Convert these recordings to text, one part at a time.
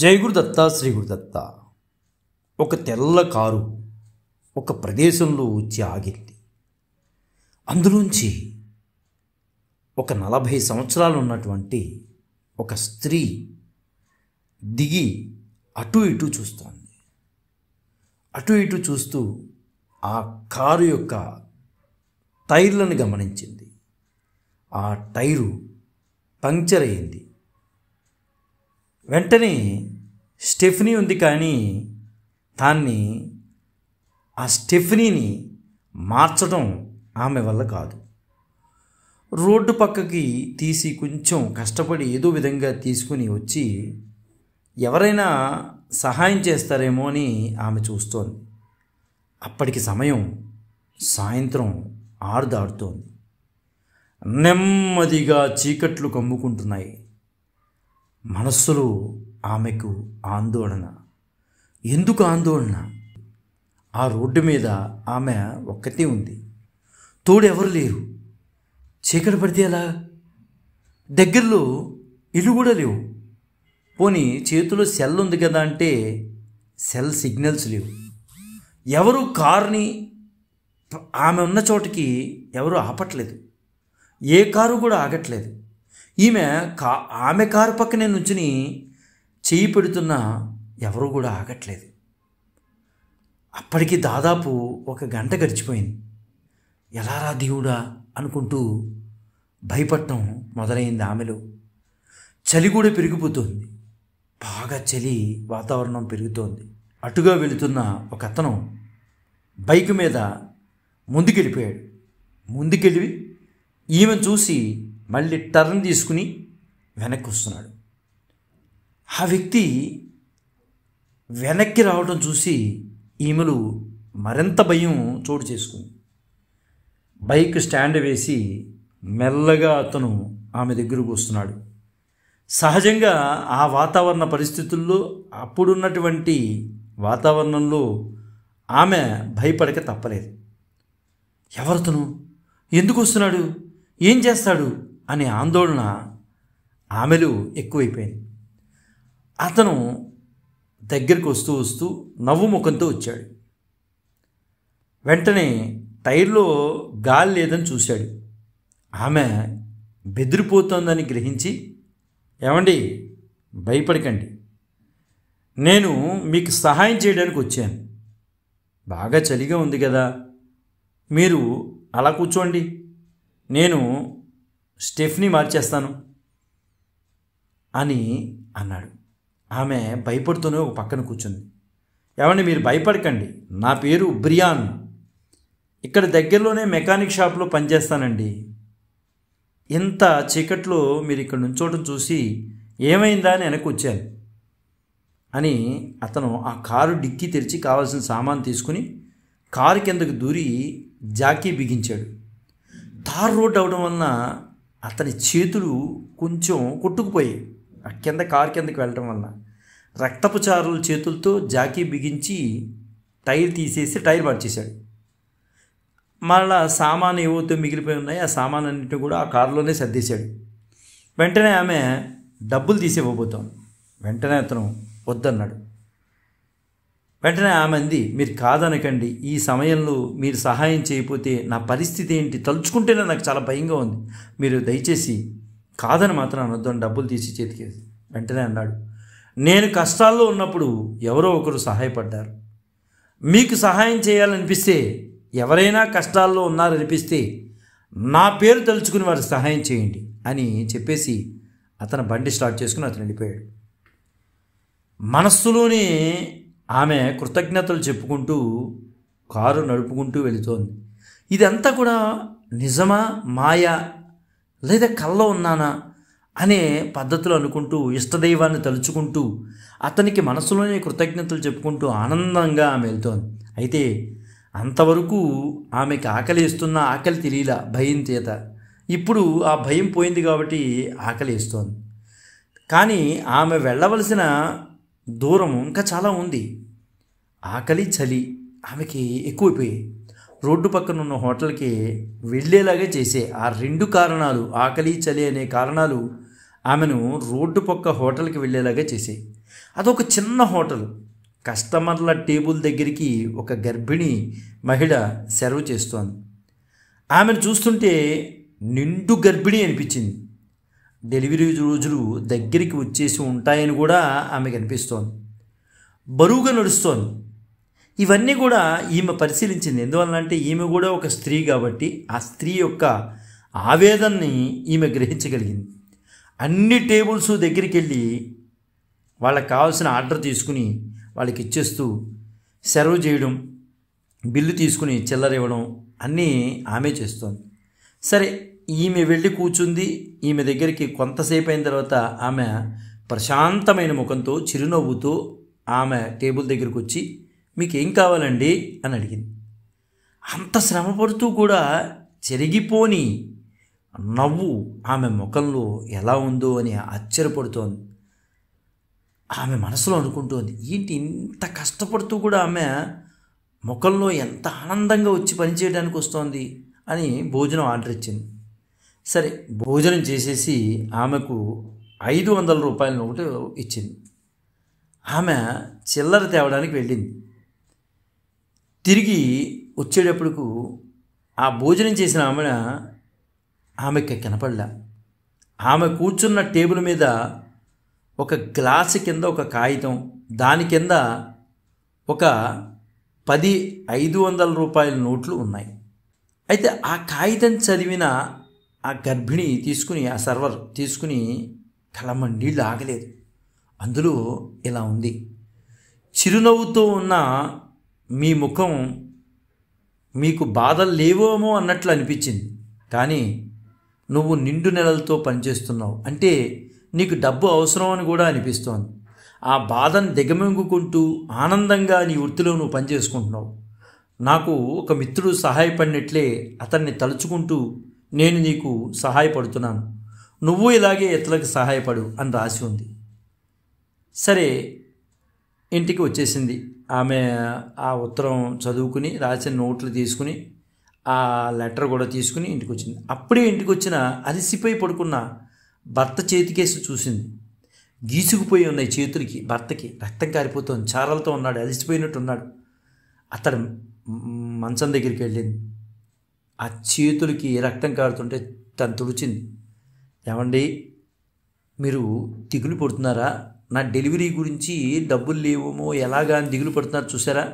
జై గురుదత్త శ్రీ గురుదత్త. ఒక తెల్ల కారు ఒక ప్రదేశంలో వచ్చి ఆగింది. అందులోంచి ఒక 40 సంవత్సరాలు ఉన్నటువంటి ఒక స్త్రీ దిగి అటు ఇటు చూస్తోంది. అటు ఇటు చూస్తూ ఆ కారు యొక్క టైర్లను గమనించింది. ఆ టైరు పంక్చర్ అయింది. వెంటనే స్టెఫనీ ఉంది, కానీ ఆ స్టెఫనీని మార్చడం ఆమె వల్ల కాదు. రోడ్డు పక్కకి తీసి కొంచెం కష్టపడి ఏదో విధంగా తీసుకుని వచ్చి ఎవరైనా సహాయం చేస్తారేమో అని ఆమె చూస్తోంది. అప్పటికి సమయం సాయంత్రం 6 దాటుతోంది. నెమ్మదిగా చీకట్లు కమ్ముకుంటున్నాయి. మనస్సులో ఆమెకు ఆందోళన. ఎందుకు ఆందోళన? ఆ రోడ్డు మీద ఆమె ఒక్కతే ఉంది, తోడెవరు లేరు. చీకటి పడితే ఎలా? దగ్గరలో ఇల్లు కూడా లేవు. పోనీ చేతిలో సెల్ ఉంది కదా అంటే సెల్ సిగ్నల్స్ లేవు. ఎవరు కారుని ఆమె ఉన్న చోటికి ఎవరు ఆపట్లేదు. ఏ కారు కూడా ఆగట్లేదు. ఆమె కారు పక్కనే నుంచుని చెయ్యి పెడుతున్నా ఎవరు కూడా ఆగట్లేదు. అప్పటికి దాదాపు 1 గంట గడిచిపోయింది. ఎలారా దేవుడా అనుకుంటూ భయపడటం మొదలైంది ఆమెలో. చలి కూడా పెరిగిపోతుంది. బాగా చలి వాతావరణం పెరుగుతోంది. అటుగా వెళుతున్న ఒక అతను బైక్ మీద ముందుకెళ్ళిపోయాడు. ముందుకెళ్ళి ఈమెను చూసి మళ్ళీ టర్న్ తీసుకుని వెనక్కి వస్తున్నాడు. ఆ వ్యక్తి వెనక్కి రావడం చూసి ఈమెలు మరింత భయం చోటు చేసుకుంది. బైక్ స్టాండ్ వేసి మెల్లగా అతను ఆమె దగ్గరకు వస్తున్నాడు. సహజంగా ఆ వాతావరణ పరిస్థితుల్లో, అప్పుడున్నటువంటి వాతావరణంలో ఆమె భయపడక తప్పలేదు. ఎవరతను? ఎందుకు వస్తున్నాడు? ఏం చేస్తాడు అనే ఆందోళన ఆమెలో ఎక్కువైపోయింది. అతను దగ్గరికి వస్తూ వస్తూ నవ్వు ముఖంతో వచ్చాడు. వెంటనే టైర్లో గాలి లేదని చూశాడు. ఆమె బెదిరిపోతోందని గ్రహించి, ఏమండి భయపడకండి, నేను మీకు సహాయం చేయడానికి వచ్చాను. బాగా చలిగా ఉంది కదా, మీరు అలా కూర్చోండి, నేను స్టెఫ్నీ మార్చేస్తాను అని అన్నాడు. ఆమె భయపడుతూనే ఒక పక్కన కూర్చుంది. ఏమండి మీరు భయపడకండి, నా పేరు బ్రియాన్, ఇక్కడ దగ్గరలోనే మెకానిక్ షాప్లో పనిచేస్తానండి. ఇంత చీకట్లో మీరు ఇక్కడ నుంచోవడం చూసి ఏమైందా అని వెనక్కి వచ్చాను అని అతను ఆ కారు డిక్కీ తెరిచి కావాల్సిన సామాన్ తీసుకుని కారు కిందకు దూరి జాకీ బిగించాడు. తార్ రోడ్ అవడం వలన అతని చేతులు కొంచెం కొట్టుకుపోయాయి. కారు కిందకి వెళ్ళటం వలన రక్తపు చారుల చేతులతో జాకీ బిగించి టైర్ తీసేసి టైర్ మార్చేశాడు. మళ్ళా సామాను ఏవైతే మిగిలిపోయి ఉన్నాయో ఆ సామాన్ అన్నింటినీ కూడా ఆ కారులోనే సర్దేశాడు. వెంటనే ఆమె డబ్బులు తీసివ్వబోతాం. వెంటనే అతను వద్దన్నాడు. వెంటనే ఆమె అంది, మీరు కాదనకండి, ఈ సమయంలో మీరు సహాయం చేయకపోతే నా పరిస్థితి ఏంటి తలుచుకుంటేనే నాకు చాలా భయంగా ఉంది. మీరు దయచేసి కాదని మాత్రం అనొద్దు అని డబ్బులు తీసి చేతికేసి వెంటనే అన్నాడు, నేను కష్టాల్లో ఉన్నప్పుడు ఎవరో ఒకరు సహాయపడ్డారు. మీకు సహాయం చేయాలనిపిస్తే, ఎవరైనా కష్టాల్లో ఉన్నారనిపిస్తే నా పేరు తలుచుకుని వారికి సహాయం చేయండి అని చెప్పేసి అతను బండి స్టార్ట్ చేసుకుని అతను వెళ్ళిపోయాడు. మనస్సులోనే ఆమె కృతజ్ఞతలు చెప్పుకుంటూ కారు నడుపుకుంటూ వెళుతోంది. ఇదంతా కూడా నిజమా, మాయా, లేదా కల్లో ఉన్నానా అనే పద్ధతులు అనుకుంటూ ఇష్టదైవాన్ని తలుచుకుంటూ అతనికి మనసులోనే కృతజ్ఞతలు చెప్పుకుంటూ ఆనందంగా ఆమె వెళ్తోంది. అయితే అంతవరకు ఆమెకి ఆకలి తెలియలా భయం చేత. ఇప్పుడు ఆ భయం పోయింది కాబట్టి ఆకలి వేస్తోంది. కానీ ఆమె వెళ్ళవలసిన దూరం ఇంకా చాలా ఉంది. ఆకలి చలి ఆమెకి ఎక్కువైపోయాయి. రోడ్డు పక్కన ఉన్న హోటల్కి వెళ్ళేలాగే చేసే ఆ 2 కారణాలు, ఆకలి చలి అనే కారణాలు ఆమెను రోడ్డు పక్క హోటల్కి వెళ్ళేలాగా చేసాయి. అదొక చిన్న హోటల్. కస్టమర్ల టేబుల్ దగ్గరికి ఒక గర్భిణీ మహిళ సర్వ్ చేస్తోంది. ఆమెను చూస్తుంటే నిండు గర్భిణి అనిపించింది. డెలివరీ రోజులు దగ్గరికి వచ్చేసి ఉంటాయని కూడా ఆమెకు అనిపిస్తోంది. బరువుగా నడుస్తోంది. ఇవన్నీ కూడా ఈమె పరిశీలించింది. ఎందువల్లంటే ఈమె కూడా ఒక స్త్రీ కాబట్టి ఆ స్త్రీ యొక్క ఆవేదనని ఈమె గ్రహించగలిగింది. అన్ని టేబుల్స్ దగ్గరికి వెళ్ళి వాళ్ళకి కావాల్సిన ఆర్డర్ తీసుకుని వాళ్ళకి ఇచ్చేస్తూ సర్వ్ చేయడం, బిల్లు తీసుకుని చిల్లర ఇవ్వడం అన్నీ ఆమె చేస్తోంది. సరే, ఈమె వెళ్ళి కూర్చుంది. ఈమె దగ్గరికి కొంతసేపు అయిన తర్వాత ఆమె ప్రశాంతమైన ముఖంతో చిరునవ్వుతో ఆమె టేబుల్ దగ్గరికి వచ్చి, మీకు ఏం కావాలండి అని అడిగింది. అంత శ్రమపడుతూ కూడా చెరిగిపోని నవ్వు ఆమె ముఖంలో ఎలా ఉందో అని ఆశ్చర్యపడుతోంది. ఆమె మనసులో అనుకుంటోంది, ఏంటి ఇంత కష్టపడుతూ కూడా ఆమె ముఖంలో ఎంత ఆనందంగా వచ్చి పనిచేయడానికి వస్తోంది అని భోజనం ఆర్డర్ ఇచ్చింది. సరే, భోజనం చేసేసి ఆమెకు 500 రూపాయల నోటు ఇచ్చింది. ఆమె చిల్లర తేవడానికి వెళ్ళింది. తిరిగి వచ్చేటప్పటికు ఆ భోజనం చేసిన ఆమెకి కనపడలే. ఆమె కూర్చున్న టేబుల్ మీద ఒక గ్లాసు కింద ఒక కాగితం, దాని కింద ఒక 10 500 రూపాయల నోట్లు ఉన్నాయి. అయితే ఆ కాగితం చదివిన ఆ గర్భిణి తీసుకుని, ఆ సర్వర్ తీసుకుని కళ్ళమ్మ నీళ్ళు ఆగలేదు. అందులో ఇలా ఉంది, చిరునవ్వుతో ఉన్న మీ ముఖం మీకు బాధలు లేవేమో అన్నట్లు అనిపించింది, కానీ నువ్వు నిండు నెలలతో పనిచేస్తున్నావు అంటే నీకు డబ్బు అవసరం అని కూడా అనిపిస్తోంది. ఆ బాధను దిగమింగుకుంటూ ఆనందంగా నీ వృత్తిలో నువ్వు పనిచేసుకుంటున్నావు. నాకు ఒక మిత్రుడు సహాయపడినట్లే అతన్ని తలుచుకుంటూ నేను నీకు సహాయపడుతున్నాను. నువ్వు ఇలాగే ఇతరులకు సహాయపడు అని రాసి ఉంది. సరే, ఇంటికి వచ్చేసింది. ఆమె ఆ ఉత్తరం చదువుకుని రాసిన నోట్లు తీసుకుని ఆ లెటర్ కూడా తీసుకుని ఇంటికి వచ్చింది. అప్పుడే ఇంటికి వచ్చిన అలసిపోయి పడుకున్న భర్త చేతికేసి చూసింది. గీసుకుపోయి ఉన్నాయి చేతులకి. భర్తకి రక్తం కారిపోతుంది, చారలతో ఉన్నాడు, అలసిపోయినట్టు ఉన్నాడు. అతడు మంచం దగ్గరికి వెళ్ళింది. ఆ చేతులకి రక్తం కారుతుంటే తను తుడిచింది. ఏమండి, మీరు దిగులు పడుతున్నారా? నా డెలివరీ గురించి డబ్బులు లేవేమో ఎలాగా అని దిగులు పడుతున్నారు చూసారా?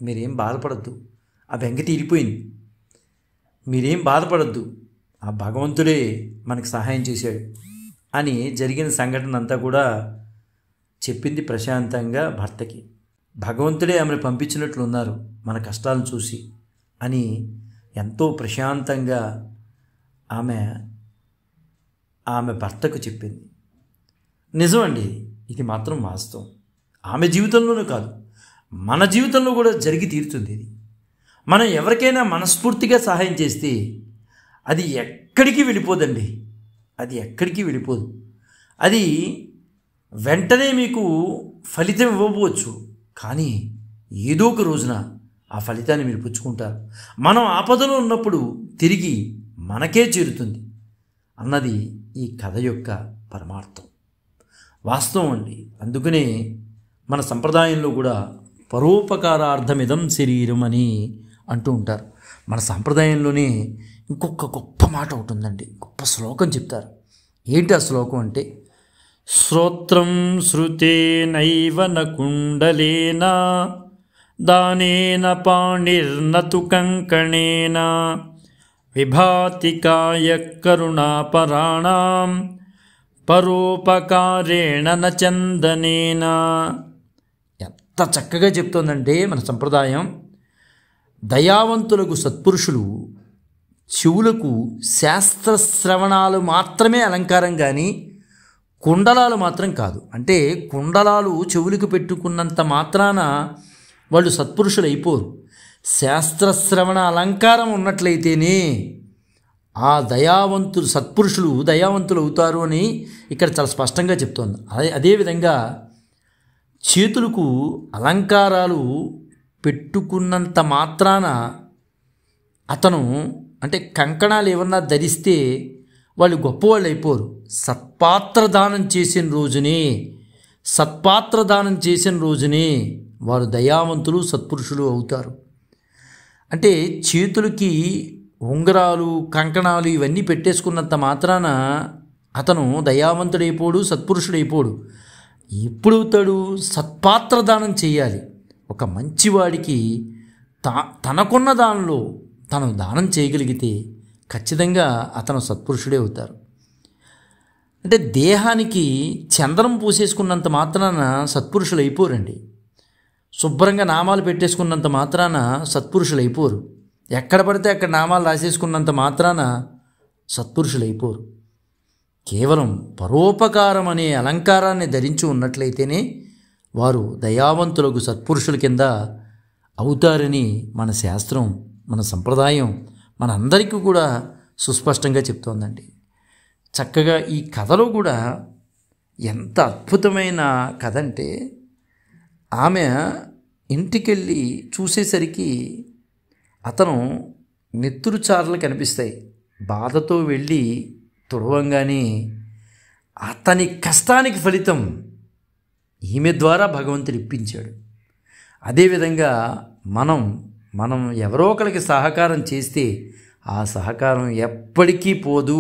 మీరేం బాధపడద్దు, ఆ బెంగ తీరిపోయింది. మీరేం బాధపడద్దు, ఆ భగవంతుడే మనకు సహాయం చేశాడు అని జరిగిన సంఘటన అంతా కూడా చెప్పింది ప్రశాంతంగా భర్తకి. భగవంతుడే ఆమెను పంపించినట్లు ఉన్నారు మన కష్టాలను చూసి అని ఎంతో ప్రశాంతంగా ఆమె భర్తకు చెప్పింది. నిజమండి, ఇది మాత్రం వాస్తవం. ఆమె జీవితంలోనూ కాదు, మన జీవితంలో కూడా జరిగి తీరుతుంది. ఇది మనం ఎవరికైనా మనస్ఫూర్తిగా సహాయం చేస్తే అది ఎక్కడికి వెళ్ళిపోదండి. అది ఎక్కడికి వెళ్ళిపోదు. అది వెంటనే మీకు ఫలితం ఇవ్వవచ్చు, కానీ ఏదో ఒక రోజున ఆ ఫలితాన్ని మీరు పుచ్చుకుంటారు. మనం ఆపదలో ఉన్నప్పుడు తిరిగి మనకే చేరుతుంది అన్నది ఈ కథ యొక్క పరమార్థం. వాస్తవం అండి. అందుకనే మన సంప్రదాయంలో కూడా పరోపకారార్థమిదం శరీరం అని అంటూ ఉంటారు. మన సంప్రదాయంలోనే ఇంకొక గొప్ప మాట ఉంటుందండి, గొప్ప శ్లోకం చెప్తారు. ఏంటి ఆ శ్లోకం అంటే, శ్రోత్రం శ్రుతేనైవ న కుండలేన దానేన పాణిర్నతు కంకణేన విభాతి కాయ కరుణాపరాణాం పరోపకారేణ న చందనేన. ఎంత చక్కగా చెప్తోందంటే మన సంప్రదాయం. దయావంతులకు సత్పురుషులు చెవులకు శాస్త్రశ్రవణాలు మాత్రమే అలంకారం, కానీ కుండలాలు మాత్రం కాదు. అంటే కుండలాలు చెవులకు పెట్టుకున్నంత మాత్రాన వాళ్ళు సత్పురుషులు అయిపోరు. శాస్త్రశ్రవణ అలంకారం ఉన్నట్లయితేనే ఆ దయావంతులు సత్పురుషులు దయావంతులు అవుతారు అని ఇక్కడ చాలా స్పష్టంగా చెప్తోంది. అదేవిధంగా చేతులకు అలంకారాలు పెట్టుకున్నంత మాత్రాన అతను అంటే కంకణాలు ఏమన్నా ధరిస్తే వాళ్ళు గొప్పవాళ్ళు అయిపోరు. సత్పాత్ర దానం చేసిన రోజునే సత్పాత్ర దానం చేసిన రోజునే వారు దయావంతులు సత్పురుషులు అవుతారు. అంటే చేతులకి ఉంగరాలు కంకణాలు ఇవన్నీ పెట్టేసుకున్నంత మాత్రాన అతను దయావంతుడైపోడు, సత్పురుషుడైపోడు. ఎప్పుడవుతాడు? సత్పాత్ర దానం చేయాలి. ఒక మంచివాడికి తనకున్న దానిలో తను దానం చేయగలిగితే ఖచ్చితంగా అతను సత్పురుషుడే అవుతారు. అంటే దేహానికి చందనం పూసేసుకున్నంత మాత్రాన సత్పురుషులు అయిపోరండి. శుభ్రంగా నామాలు పెట్టేసుకున్నంత మాత్రాన సత్పురుషులు అయిపోరు. ఎక్కడ పడితే అక్కడ నామాలు రాసేసుకున్నంత మాత్రాన సత్పురుషులు అయిపోరు. కేవలం పరోపకారం అనే అలంకారాన్ని ధరించి ఉన్నట్లయితేనే వారు దయావంతులకు సత్పురుషుల కింద అవుతారని మన శాస్త్రం, మన సంప్రదాయం మన అందరికీ కూడా సుస్పష్టంగా చెప్తోందండి. చక్కగా ఈ కథలో కూడా ఎంత అద్భుతమైన కథ అంటే, ఆమె ఇంటికెళ్ళి చూసేసరికి అతను నెత్తురు చారలు కనిపిస్తాయి. బాధతో వెళ్ళి తుడవంగానే అతని కష్టానికి ఫలితం ఈమె ద్వారా భగవంతుడు ఇప్పించాడు. అదేవిధంగా మనం ఎవరో ఒకరికి సహకారం చేస్తే ఆ సహకారం ఎప్పటికీ పోదు.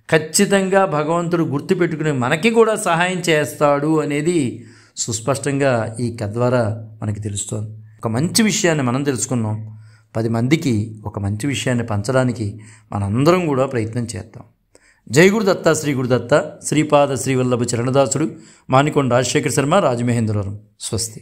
ఖచ్చితంగా భగవంతుడు గుర్తుపెట్టుకుని మనకి కూడా సహాయం చేస్తాడు అనేది సుస్పష్టంగా ఈ కథ ద్వారా మనకి తెలుస్తోంది. ఒక మంచి విషయాన్ని మనం తెలుసుకున్నాం. 10 మందికి ఒక మంచి విషయాన్ని పంచడానికి మనందరం కూడా ప్రయత్నం చేద్దాం. జై గురుదత్త, శ్రీ గురుదత్త, శ్రీపాద శ్రీవల్లభ చరణదాసుడు, మానికొండ రాజశేఖర శర్మ, రాజమహేంద్రవరం. స్వస్తి.